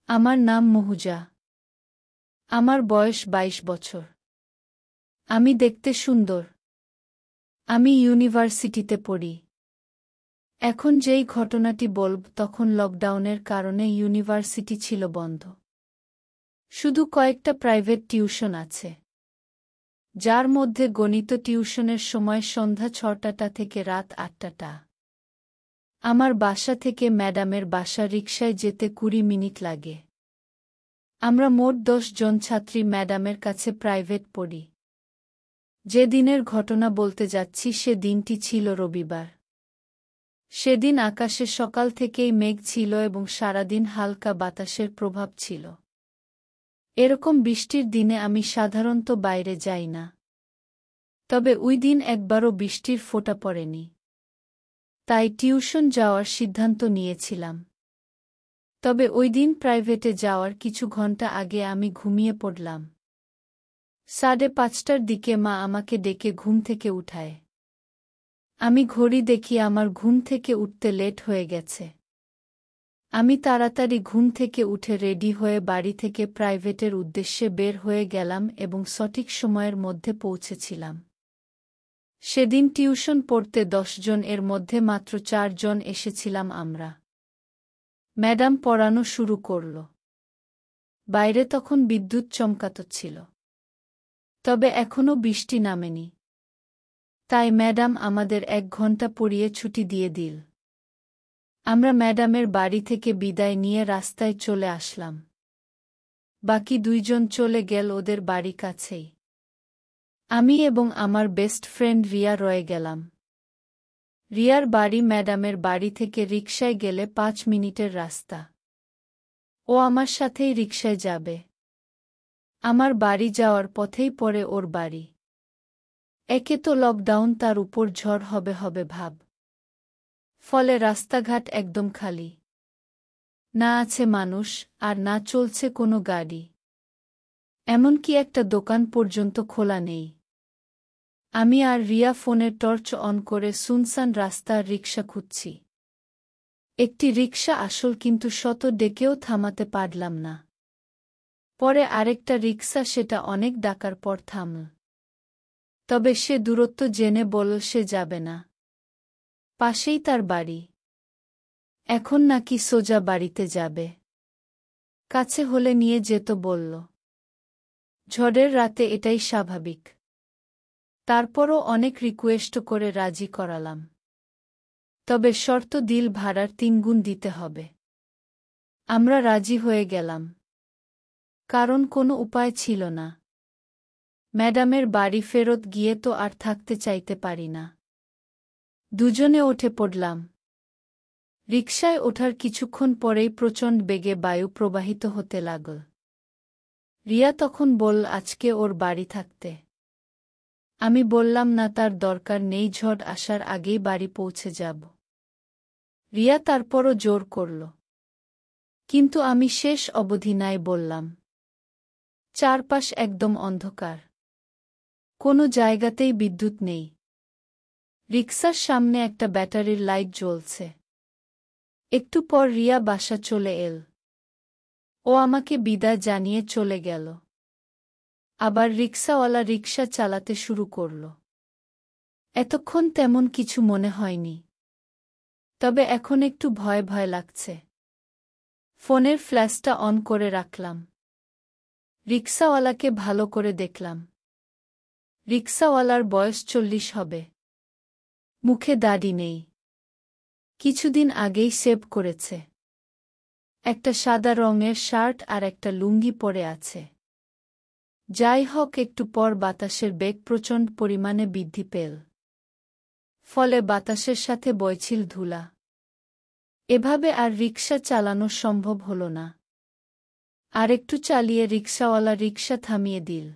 আমার নাম মহুজা। আমার বয়স ২২ বছর। আমি দেখতে সুন্দর। আমি ইউনিভার্সিটিতে পড়ি। এখন যেই ঘটনাটি বলব তখন লকডাউনের কারণে ইউনিভার্সিটি ছিল বন্ধ। শুধু কয়েকটা প্রাইভেট টিউশন আছে, যার মধ্যে গণিত টিউশনের সময় সন্ধ্যা ৬টা থেকে রাত ৮টা। আমার বাসা থেকে ম্যাডামের বাসা রিকশায় যেতে ২০ মিনিট লাগে। আমরা মোট ১০ জন ছাত্রী ম্যাডামের কাছে প্রাইভেট পড়ি। যে দিনের ঘটনা বলতে যাচ্ছি সে দিনটি ছিল রবিবার। সেদিন আকাশে সকাল থেকেই মেঘ ছিল এবং সারাদিন হালকা বাতাসের প্রভাব ছিল। এরকম বৃষ্টির দিনে আমি সাধারণত বাইরে যাই না। তবে ওই দিন একবারও বৃষ্টির ফোঁটা পড়েনি। তাই টিউশন যাওয়ার সিদ্ধান্ত নিয়েছিলাম। তবে ওই দিন প্রাইভেটে যাওয়ার কিছু ঘন্টা আগে আমি ঘুমিয়ে পড়লাম। ৫:৩০টার দিকে মা আমাকে ডেকে ঘুম থেকে উঠায়। আমি ঘড়ি দেখি আমার ঘুম থেকে উঠতে লেট হয়ে গেছে। আমি তাড়াতাড়ি ঘুম থেকে উঠে রেডি হয়ে বাড়ি থেকে প্রাইভেটের উদ্দেশ্যে বের হয়ে গেলাম এবং সঠিক সময়ের মধ্যে পৌঁছেছিলাম। সেদিন টিউশন পড়তে ১০ জন, এর মধ্যে মাত্র ৪ জন এসেছিলাম আমরা। ম্যাডাম পড়ানো শুরু করল। বাইরে তখন বিদ্যুৎ চমকাচ্ছিল। তবে এখনও বৃষ্টি নামেনি। তাই ম্যাডাম আমাদের ১ ঘন্টা পড়িয়ে ছুটি দিয়ে দিল। আমরা ম্যাডামের বাড়ি থেকে বিদায় নিয়ে রাস্তায় চলে আসলাম। বাকি ২ জন চলে গেল ওদের বাড়ি কাছেই। আমি এবং আমার বেস্ট ফ্রেন্ড রিয়া রয়ে গেলাম। রিয়ার বাড়ি ম্যাডামের বাড়ি থেকে রিকশায় গেলে ৫ মিনিটের রাস্তা। ও আমার সাথেই রিকশায় যাবে। আমার বাড়ি যাওয়ার পথেই পড়ে ওর বাড়ি। একে তো লকডাউন, তার উপর ঝড় হবে ভাব। ফলে রাস্তাঘাট একদম খালি। না আছে মানুষ, আর না চলছে কোনো গাড়ি। এমনকি একটা দোকান পর্যন্ত খোলা নেই। আমি আর রিয়া ফোনের টর্চ অন করে সুনসান রাস্তার রিকশা খুঁজছি। একটি রিকশা আসল, কিন্তু শত ডেকেও থামাতে পারলাম না। পরে আরেকটা রিকশা, সেটা অনেক ডাকার পর থামল। তবে সে দূরত্ব জেনে বলল সে যাবে না। পাশেই তার বাড়ি। এখন নাকি সোজা বাড়িতে যাবে। কাছে হলে নিয়ে যেত বলল। ঝড়ের রাতে এটাই স্বাভাবিক। তারপরও অনেক রিকোয়েস্ট করে রাজি করালাম। তবে শর্ত দিল ভাড়ার ৩ গুণ দিতে হবে। আমরা রাজি হয়ে গেলাম। কারণ কোনো উপায় ছিল না। ম্যাডামের বাড়ি ফেরত গিয়ে তো আর থাকতে চাইতে পারি না। দুজনে উঠে পড়লাম। রিকশায় ওঠার কিছুক্ষণ পরেই প্রচণ্ড বেগে বায়ু প্রবাহিত হতে লাগল। রিয়া তখন বলল আজকে ওর বাড়ি থাকতে। আমি বললাম না, তার দরকার নেই, ঝড় আসার আগেই বাড়ি পৌঁছে যাব। রিয়া তারপরও জোর করল। কিন্তু আমি শেষ অবধি নাই বললাম। চারপাশ একদম অন্ধকার। কোনো জায়গাতেই বিদ্যুৎ নেই। রিকশার সামনে একটা ব্যাটারির লাইট জ্বলছে। একটু পর রিয়া বাসা চলে এল। ও আমাকে বিদায় জানিয়ে চলে গেল। আবার রিকশাওয়ালা রিকশা চালাতে শুরু করল। এতক্ষণ তেমন কিছু মনে হয়নি। তবে এখন একটু ভয় ভয় লাগছে। ফোনের ফ্ল্যাশটা অন করে রাখলাম। রিকশাওয়ালাকে ভালো করে দেখলাম। রিকশাওয়ালার বয়স ৪০ হবে। মুখে দাড়ি নেই। কিছুদিন আগেই শেভ করেছে। একটা সাদা রঙের শার্ট আর একটা লুঙ্গি পরে আছে। যাই হোক, একটু পর বাতাসের বেগ প্রচণ্ড পরিমাণে বৃদ্ধি পেল। ফলে বাতাসের সাথে বইছিল ধুলা। এভাবে আর রিকশা চালানো সম্ভব হল না। আর একটু চালিয়ে রিকশাওয়ালা রিকশা থামিয়ে দিল।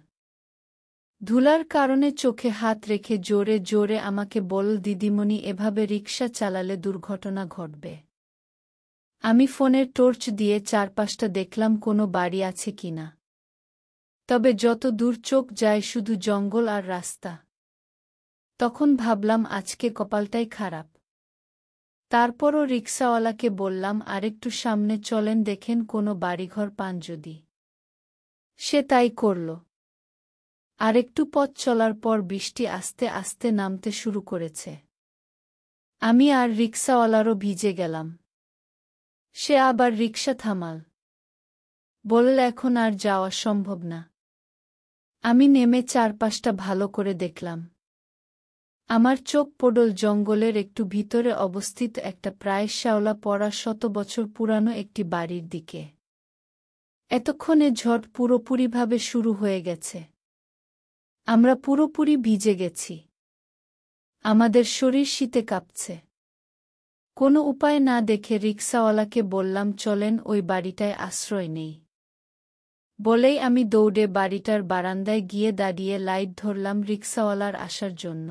ধুলার কারণে চোখে হাত রেখে জোরে জোরে আমাকে বলল, দিদিমণি, এভাবে রিকশা চালালে দুর্ঘটনা ঘটবে। আমি ফোনের টর্চ দিয়ে চারপাশটা দেখলাম কোনো বাড়ি আছে কিনা। তবে যত দূর চোখ যায় শুধু জঙ্গল আর রাস্তা। তখন ভাবলাম আজকে কপালটাই খারাপ। তারপরও রিকশাওয়ালাকে বললাম, আরেকটু সামনে চলেন, দেখেন কোনো বাড়িঘর পান যদি। সে তাই করল। আরেকটু পথ চলার পর বৃষ্টি আস্তে আস্তে নামতে শুরু করেছে। আমি আর রিকশাওয়ালারও ভিজে গেলাম। সে আবার রিকশা থামাল। বলল, এখন আর যাওয়া সম্ভব না। আমি নেমে চারপাশটা ভালো করে দেখলাম। আমার চোখ পড়ল জঙ্গলের একটু ভিতরে অবস্থিত একটা প্রায় শ্যাওলা পড়া 100 বছর পুরানো একটি বাড়ির দিকে। এতক্ষণে ঝড় পুরোপুরিভাবে শুরু হয়ে গেছে। আমরা পুরোপুরি ভিজে গেছি। আমাদের শরীর শীতে কাঁপছে। কোনো উপায় না দেখে রিকশাওয়ালাকে বললাম, চলেন ওই বাড়িটায় আশ্রয় নেই। বলেই আমি দৌড়ে বাড়িটার বারান্দায় গিয়ে দাঁড়িয়ে লাইট ধরলাম রিকশাওয়ালার আসার জন্য।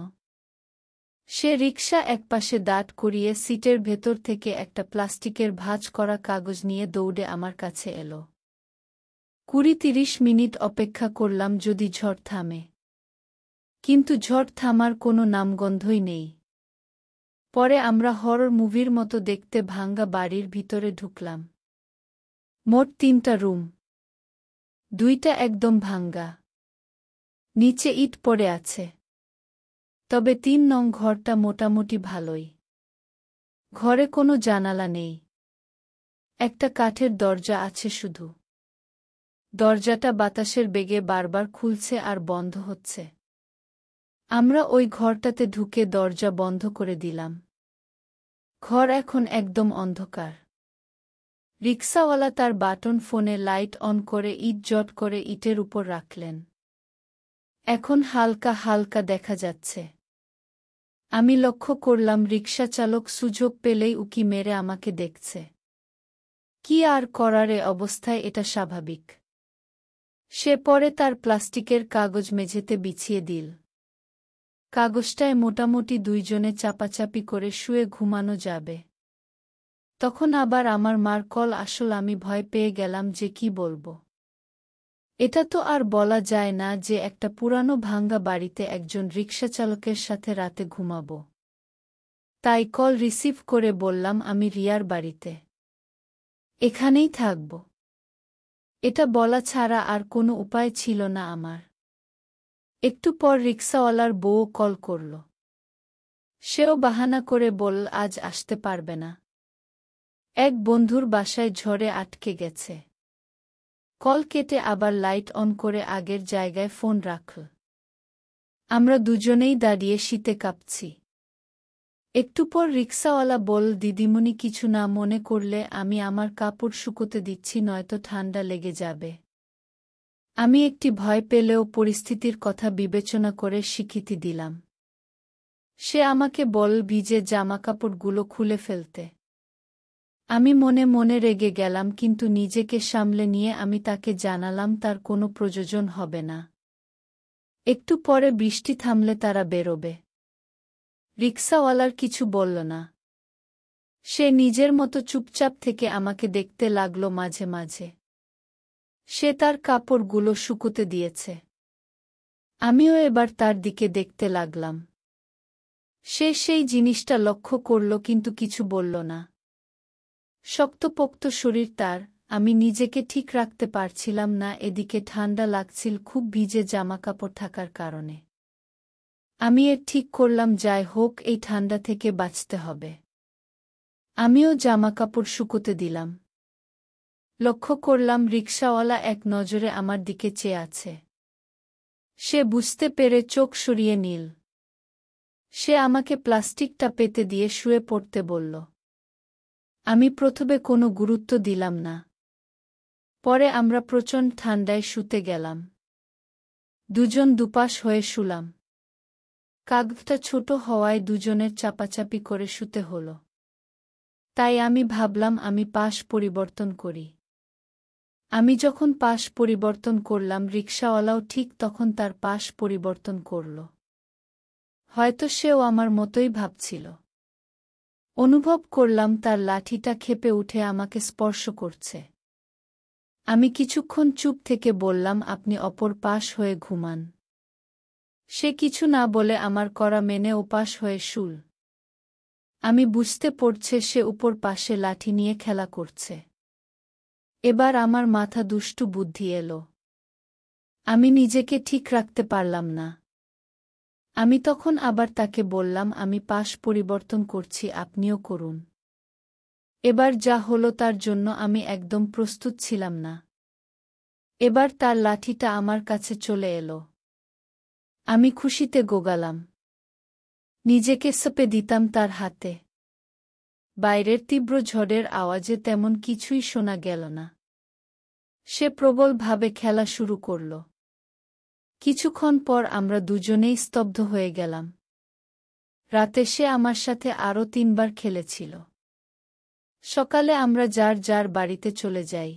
সে রিকশা একপাশে দাঁড় করিয়ে সিটের ভেতর থেকে একটা প্লাস্টিকের ভাঁজ করা কাগজ নিয়ে দৌড়ে আমার কাছে এলো। 20-30 মিনিট অপেক্ষা করলাম যদি ঝড় থামে। কিন্তু ঝড় থামার কোনো নামগন্ধই নেই। পরে আমরা হরর মুভির মতো দেখতে ভাঙ্গা বাড়ির ভিতরে ঢুকলাম। মোট 3টা রুম। 2টা একদম ভাঙ্গা। নিচে ইট পড়ে আছে। তবে 3 নং ঘরটা মোটামুটি ভালোই। ঘরে কোনো জানালা নেই। একটা কাঠের দরজা আছে শুধু। দরজাটা বাতাসের বেগে বারবার খুলছে আর বন্ধ হচ্ছে। আমরা ওই ঘরটাতে ঢুকে দরজা বন্ধ করে দিলাম। ঘর এখন একদম অন্ধকার। রিকশাওয়ালা তার বাটন ফোনে লাইট অন করে ইট জট করে ইটের উপর রাখলেন। এখন হালকা হালকা দেখা যাচ্ছে। আমি লক্ষ্য করলাম রিকশা চালক সুযোগ পেলেই উকি মেরে আমাকে দেখছে। কি আর করার, এ অবস্থায় এটা স্বাভাবিক। সে পরে তার প্লাস্টিকের কাগজ মেঝেতে বিছিয়ে দিল। কাগজটায় মোটামুটি 2 জনে চাপাচাপি করে শুয়ে ঘুমানো যাবে। তখন আবার আমার মার কল আসল। আমি ভয় পেয়ে গেলাম যে কি বলবো। এটা তো আর বলা যায় না যে একটা পুরানো ভাঙ্গা বাড়িতে একজন রিকশাচালকের সাথে রাতে ঘুমাবো। তাই কল রিসিভ করে বললাম, আমি রিয়ার বাড়িতে। এখানেই থাকব। এটা বলা ছাড়া আর কোনো উপায় ছিল না আমার। একটু পর রিকশাওয়ালার বউ কল করল। সেও বাহানা করে বলল, আজ আসতে পারবে না। এক বন্ধুর বাসায় ঝড়ে আটকে গেছে। কল কেটে আবার লাইট অন করে আগের জায়গায় ফোন রাখল। আমরা দুজনেই দাঁড়িয়ে শীতে কাঁপছি। একটু পর রিকশাওয়ালা বলল, দিদিমণি কিছু না মনে করলে আমি আমার কাপড় শুকোতে দিচ্ছি, নয়তো ঠান্ডা লেগে যাবে। আমি একটি ভয় পেলেও পরিস্থিতির কথা বিবেচনা করে স্বীকৃতি দিলাম। সে আমাকে বলল ভিজে জামাকাপড়গুলো খুলে ফেলতে। আমি মনে মনে রেগে গেলাম, কিন্তু নিজেকে সামলে নিয়ে আমি তাকে জানালাম তার কোনো প্রয়োজন হবে না। একটু পরে বৃষ্টি থামলে তারা বেরোবে। রিকশাওয়ালার কিছু বলল না। সে নিজের মতো চুপচাপ থেকে আমাকে দেখতে লাগল মাঝে মাঝে। সে তার কাপড়গুলো শুকোতে দিয়েছে। আমিও এবার তার দিকে দেখতে লাগলাম। সে সেই জিনিসটা লক্ষ্য করল কিন্তু কিছু বলল না। শক্তপোক্ত শরীর তার, আমি নিজেকে ঠিক রাখতে পারছিলাম না। এদিকে ঠান্ডা লাগছিল খুব, ভিজে জামাকাপড় থাকার কারণে। আমি ঠিক করলাম যাই হোক এই ঠান্ডা থেকে বাঁচতে হবে। আমিও জামাকাপড় শুকোতে দিলাম। লক্ষ্য করলাম রিকশাওয়ালা এক নজরে আমার দিকে চেয়ে আছে। সে বুঝতে পেরে চোখ সরিয়ে নিল। সে আমাকে প্লাস্টিকটা পেতে দিয়ে শুয়ে পড়তে বলল। আমি প্রথমে কোনো গুরুত্ব দিলাম না। পরে আমরা প্রচণ্ড ঠান্ডায় শুতে গেলাম। দুজন দুপাশ হয়ে শুলাম। কাগজটা ছোট হওয়ায় দুজনের চাপাচাপি করে শুতে হলো। তাই আমি ভাবলাম আমি পাশ পরিবর্তন করি। আমি যখন পাশ পরিবর্তন করলাম, রিকশাওয়ালাও ঠিক তখন তার পাশ পরিবর্তন করল। হয়তো সেও আমার মতোই ভাবছিল। অনুভব করলাম তার লাঠিটা ক্ষেপে উঠে আমাকে স্পর্শ করছে। আমি কিছুক্ষণ চুপ থেকে বললাম, আপনি অপর পাশ হয়ে ঘুমান। সে কিছু না বলে আমার করা মেনে ওপাশ হয়ে শুল। আমি বুঝতে পড়ছে সে উপর পাশে লাঠি নিয়ে খেলা করছে। এবার আমার মাথা দুষ্টু বুদ্ধি এলো। আমি নিজেকে ঠিক রাখতে পারলাম না। আমি তখন আবার তাকে বললাম, আমি পাশ পরিবর্তন করছি, আপনিও করুন। এবার যা হলো তার জন্য আমি একদম প্রস্তুত ছিলাম না। এবার তার লাঠিটা আমার কাছে চলে এলো। আমি খুশিতে গোগালাম। নিজেকে সঁপে দিতাম তার হাতে। বাইরের তীব্র ঝড়ের আওয়াজে তেমন কিছুই শোনা গেল না। সে প্রবলভাবে খেলা শুরু করল। কিছুক্ষণ পর আমরা দুজনেই স্তব্ধ হয়ে গেলাম। রাতে সে আমার সাথে আরও 3 বার খেলেছিল। সকালে আমরা যার যার বাড়িতে চলে যাই।